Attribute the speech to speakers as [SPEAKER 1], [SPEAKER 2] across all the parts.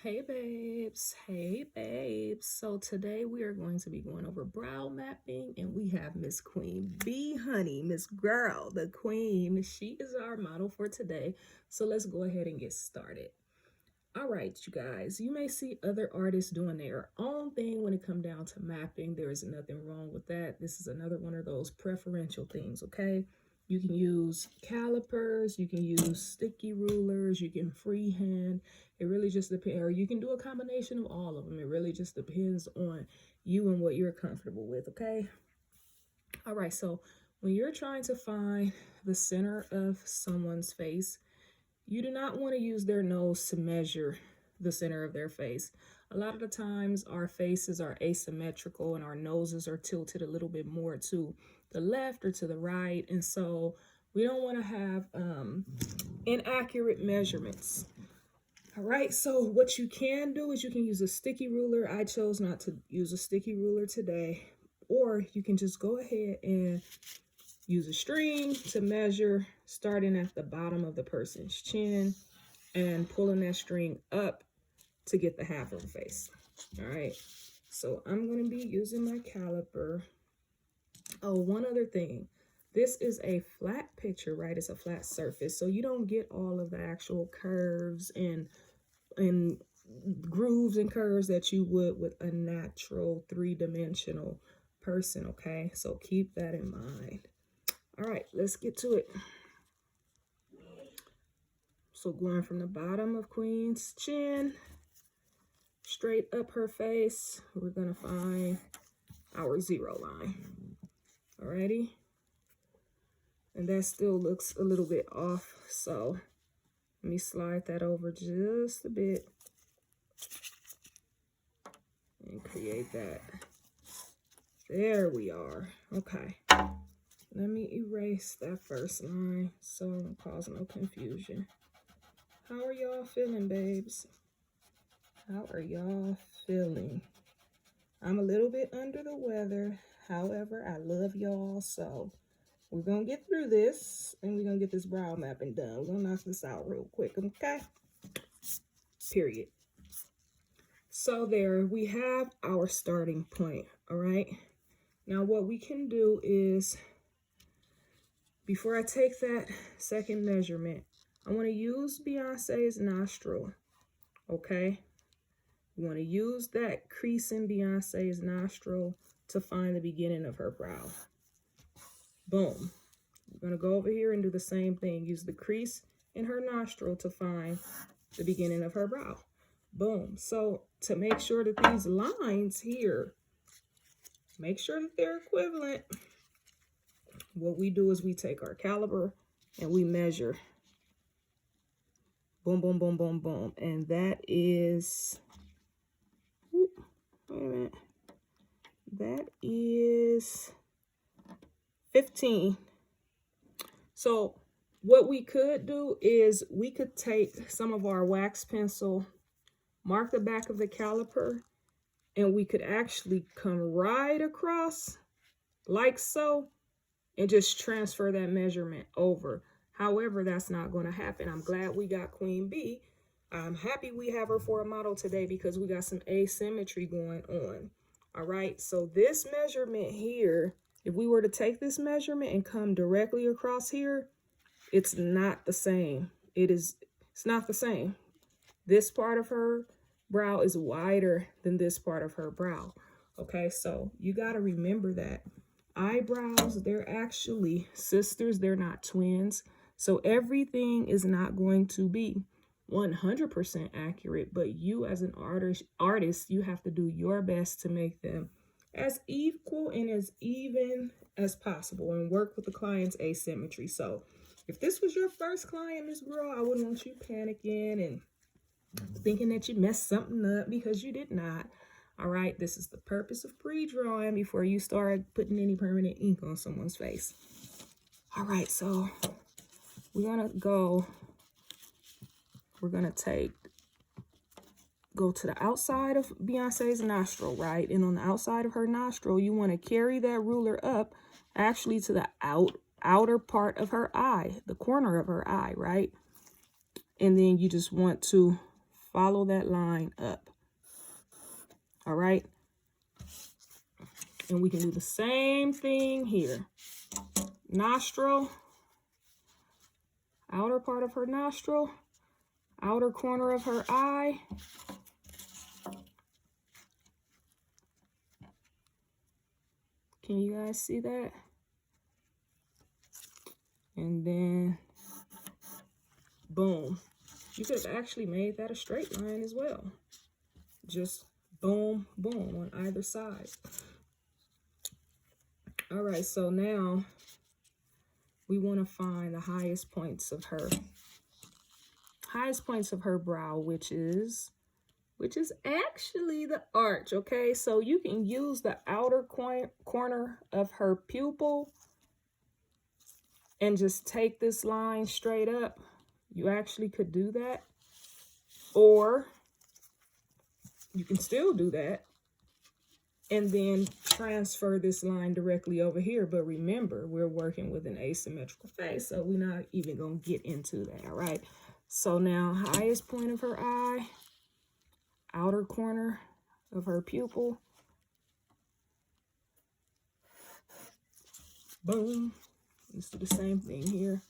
[SPEAKER 1] Hey babes, hey babes. So today we are going to be going over brow mapping and we have Miss Queen B Honey, Miss Girl, the Queen. She is our model for today. So let's go ahead and get started. All right, you guys, you may see other artists doing their own thing when it comes down to mapping. There is nothing wrong with that. This is another one of those preferential things, okay? You can use calipers, you can use sticky rulers, you can freehand. It really just depends, or you can do a combination of all of them. It really just depends on you and what you're comfortable with, okay? All right, so when you're trying to find the center of someone's face, you do not want to use their nose to measure the center of their face. A lot of the times our faces are asymmetrical and our noses are tilted a little bit more to the left or to the right. And so we don't want to have inaccurate measurements. All right, so what you can do is you can use a sticky ruler. I chose not to use a sticky ruler today. Or you can just go ahead and use a string to measure starting at the bottom of the person's chin and pulling that string up to get the half of the face. All right, so I'm going to be using my caliper. Oh, one other thing. This is a flat picture, right? It's a flat surface, so you don't get all of the actual curves and grooves and curves that you would with a natural three-dimensional person, okay? So keep that in mind. All right, let's get to it. So going from the bottom of Queen's chin, straight up her face, we're gonna find our zero line. Alrighty? And that still looks a little bit off, so let me slide that over just a bit and create that. There we are. Okay. Let me erase that first line so I don't cause no confusion. How are y'all feeling, babes? How are y'all feeling? I'm a little bit under the weather. However, I love y'all, so we're going to get through this, and we're going to get this brow mapping done. We're going to knock this out real quick, okay? Period. So there, we have our starting point, all right? Now, what we can do is, before I take that second measurement, I want to use Beyonce's nostril, okay? We want to use that crease in Beyonce's nostril to find the beginning of her brow. Boom. We're going to go over here and do the same thing. Use the crease in her nostril to find the beginning of her brow. Boom. So to make sure that these lines here, make sure that they're equivalent, what we do is we take our caliper and we measure. Boom, boom, boom, boom, boom. And that is, wait a minute. That is 15. So what we could do is we could take some of our wax pencil, mark the back of the caliper, and we could actually come right across like so and just transfer that measurement over. However, that's not going to happen. I'm glad we got Queen B. I'm happy we have her for a model today because we got some asymmetry going on. All right, so this measurement here, if we were to take this measurement and come directly across here, it's not the same. It's not the same. This part of her brow is wider than this part of her brow. Okay, so you got to remember that. Eyebrows, they're actually sisters. They're not twins. So everything is not going to be 100% accurate, but you as an artist, you have to do your best to make them as equal and as even as possible and work with the client's asymmetry. So if this was your first client, Miss Girl, I wouldn't want you panicking and thinking that you messed something up because you did not. All right, this is the purpose of pre-drawing before you start putting any permanent ink on someone's face. All right, so we're gonna go to the outside of Beyonce's nostril, right? And on the outside of her nostril, you want to carry that ruler up actually to the outer part of her eye, the corner of her eye, right? And then you just want to follow that line up. All right. And we can do the same thing here. Nostril, outer part of her nostril, outer corner of her eye. Can you guys see that? And then, boom. You could have actually made that a straight line as well. Just boom, boom on either side. All right, so now we want to find the highest points of her brow, which is actually the arch. Okay, so you can use the outer corner of her pupil and just take this line straight up. You actually could do that, or you can still do that and then transfer this line directly over here. But remember, we're working with an asymmetrical face, so we're not even gonna get into that. All right, so now highest point of her eye, outer corner of her pupil, boom. Let's do the same thing here.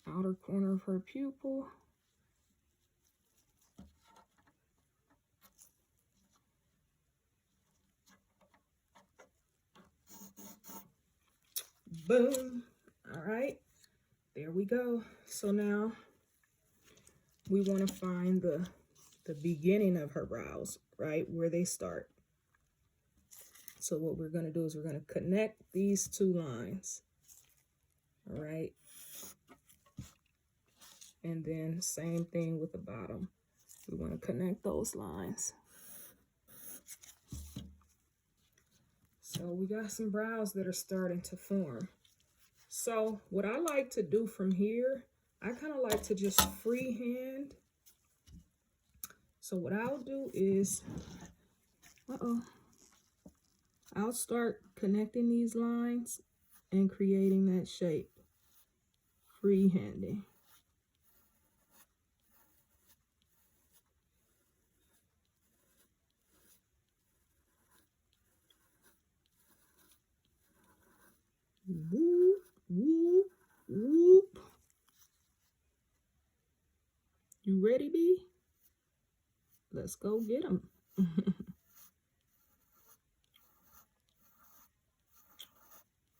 [SPEAKER 1] Outer corner of her pupil, boom. All right, there we go. So now we want to find the beginning of her brows, right, where they start. So what we're going to do is we're going to connect these two lines. All right. And then same thing with the bottom. We want to connect those lines. So we got some brows that are starting to form. So what I like to do from here, I kind of like to just freehand. So what I'll do is, I'll start connecting these lines and creating that shape, freehanding. Whoop, whoop, whoop. You ready, B? Let's go get them.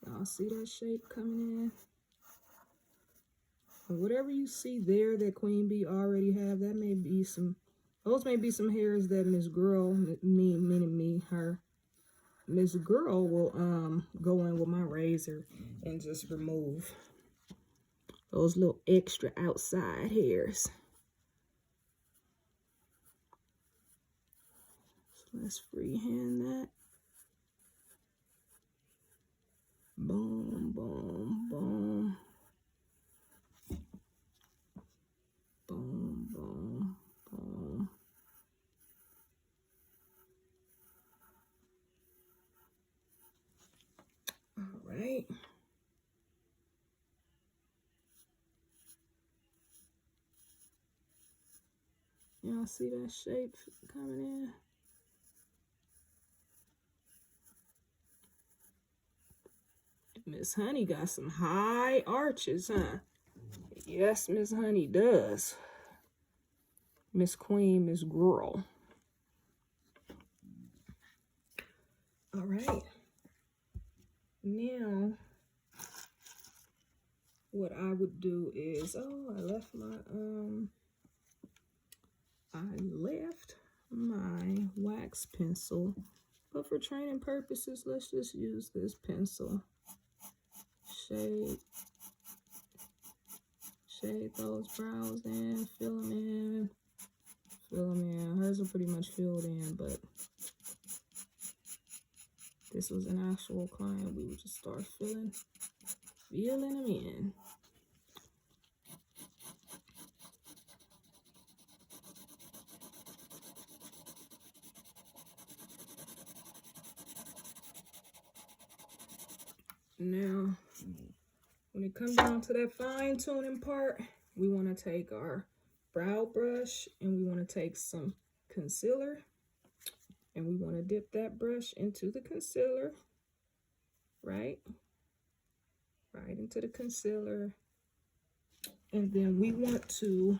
[SPEAKER 1] Y'all see that shape coming in? And whatever you see there that Queen Bee already have, that may be those may be some hairs that Miss Girl, meaning me, her, Miss Girl will go in with my razor and just remove those little extra outside hairs. So let's freehand that. Boom, boom, boom. Boom, boom, boom. All right. Y'all see that shape coming in? Miss Honey got some high arches, huh? Yes, Miss Honey does. Miss Queen, Miss Girl. All right. Now, what I would do is, I left my wax pencil, but for training purposes, let's just use this pencil. Shade those brows in, fill them in. Hers are pretty much filled in, but this was an actual client. We would just start filling them in. Now, when it comes down to that fine tuning part, we want to take our brow brush and we want to take some concealer and we want to dip that brush into the concealer, right into the concealer. And then we want to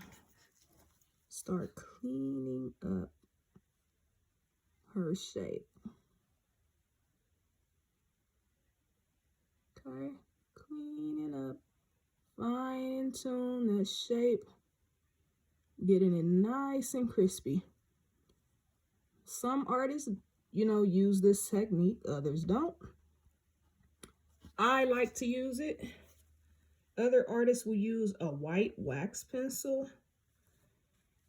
[SPEAKER 1] start cleaning up her shape. Okay, cleaning up, fine tune the shape, getting it nice and crispy. Some artists, use this technique, others don't. I like to use it. Other artists will use a white wax pencil.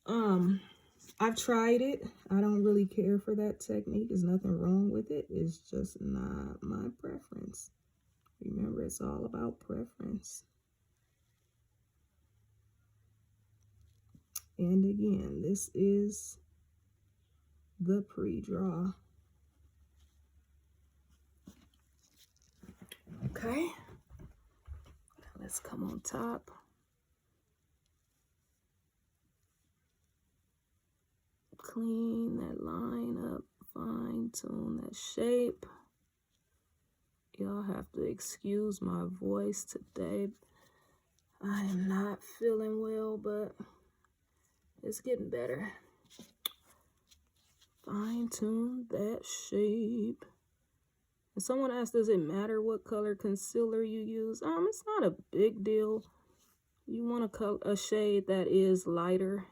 [SPEAKER 1] I've tried it. I don't really care for that technique. There's nothing wrong with it. It's just not my preference. Remember, it's all about preference. And again, this is the pre-draw. Okay. Let's come on top. Clean that line up, fine tune that shape. Y'all have to excuse my voice today. I am not feeling well, but it's getting better. Fine tune that shape. And someone asked, does it matter what color concealer you use? It's not a big deal. You want a shade that is lighter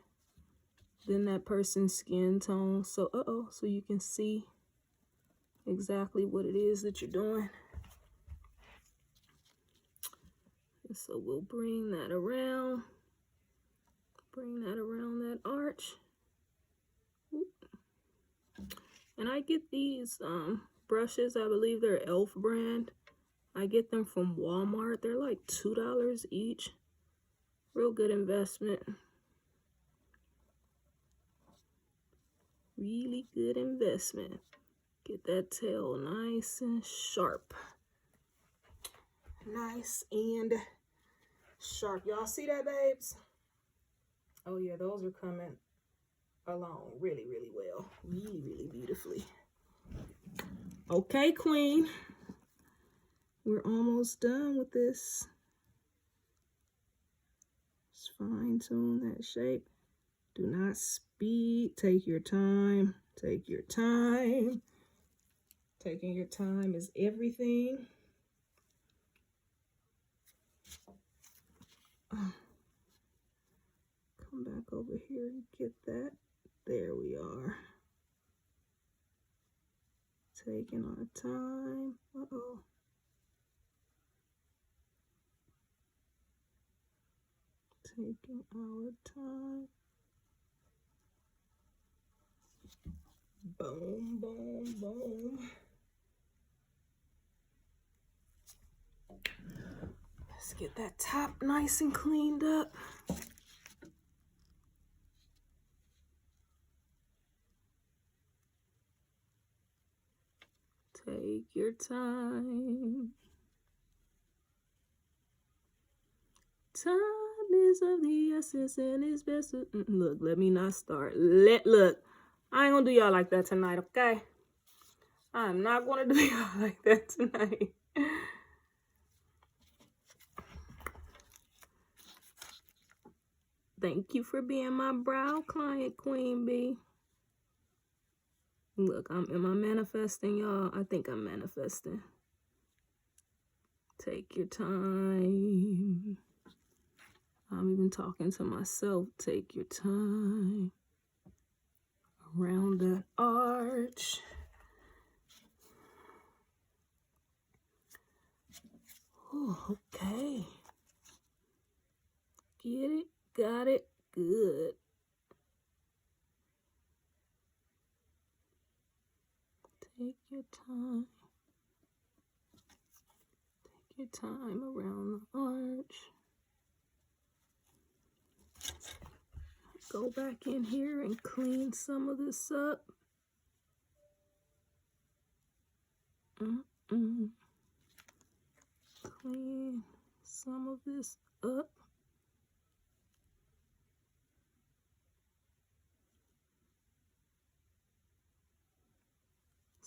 [SPEAKER 1] than that person's skin tone. So, so you can see exactly what it is that you're doing. And so we'll bring that around that arch. And I get these brushes, I believe they're e.l.f. brand. I get them from Walmart. They're like $2 each. Real good investment. Really good investment. Get that tail nice and sharp. Nice and sharp. Y'all see that, babes? Oh yeah, those are coming along really, really well. Really, really beautifully. Okay, queen. We're almost done with this. Just fine tune that shape. Do not speed. Take your time. Take your time. Taking your time is everything. Come back over here and get that. There we are. Taking our time. Uh-oh. Taking our time. Boom, boom, boom. Let's get that top nice and cleaned up. Take your time. Time is of the essence and it's best to... Look, let me not start. Look, I ain't gonna do y'all like that tonight, okay? I'm not gonna do y'all like that tonight. Thank you for being my brow client, Queen B. Look, am I manifesting, y'all? I think I'm manifesting. Take your time. I'm even talking to myself. Take your time. Around that arch. Oh, okay. Get it? Got it? Good. Take your time. Take your time around the arch. Go back in here and clean some of this up. Clean some of this up.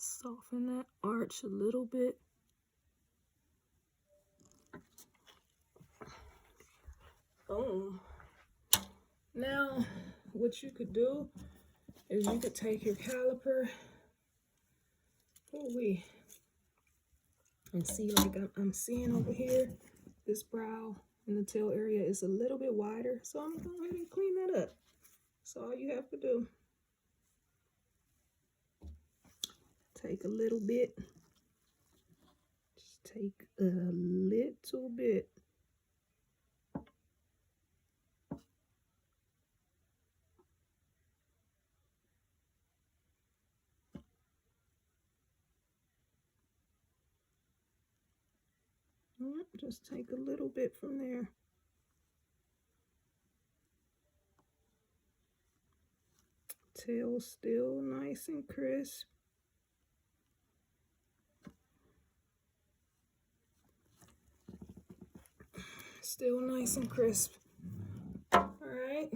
[SPEAKER 1] Soften that arch a little bit. Boom. Now, what you could do is you could take your caliper, and see, like I'm seeing over here, this brow in the tail area is a little bit wider, so I'm gonna go ahead and clean that up. That's all you have to do. Take a little bit, just take a little bit. Just take a little bit from there. Tail still nice and crisp. Still nice and crisp. All right.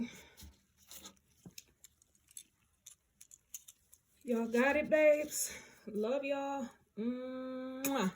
[SPEAKER 1] Y'all got it, babes. Love y'all. Mwah.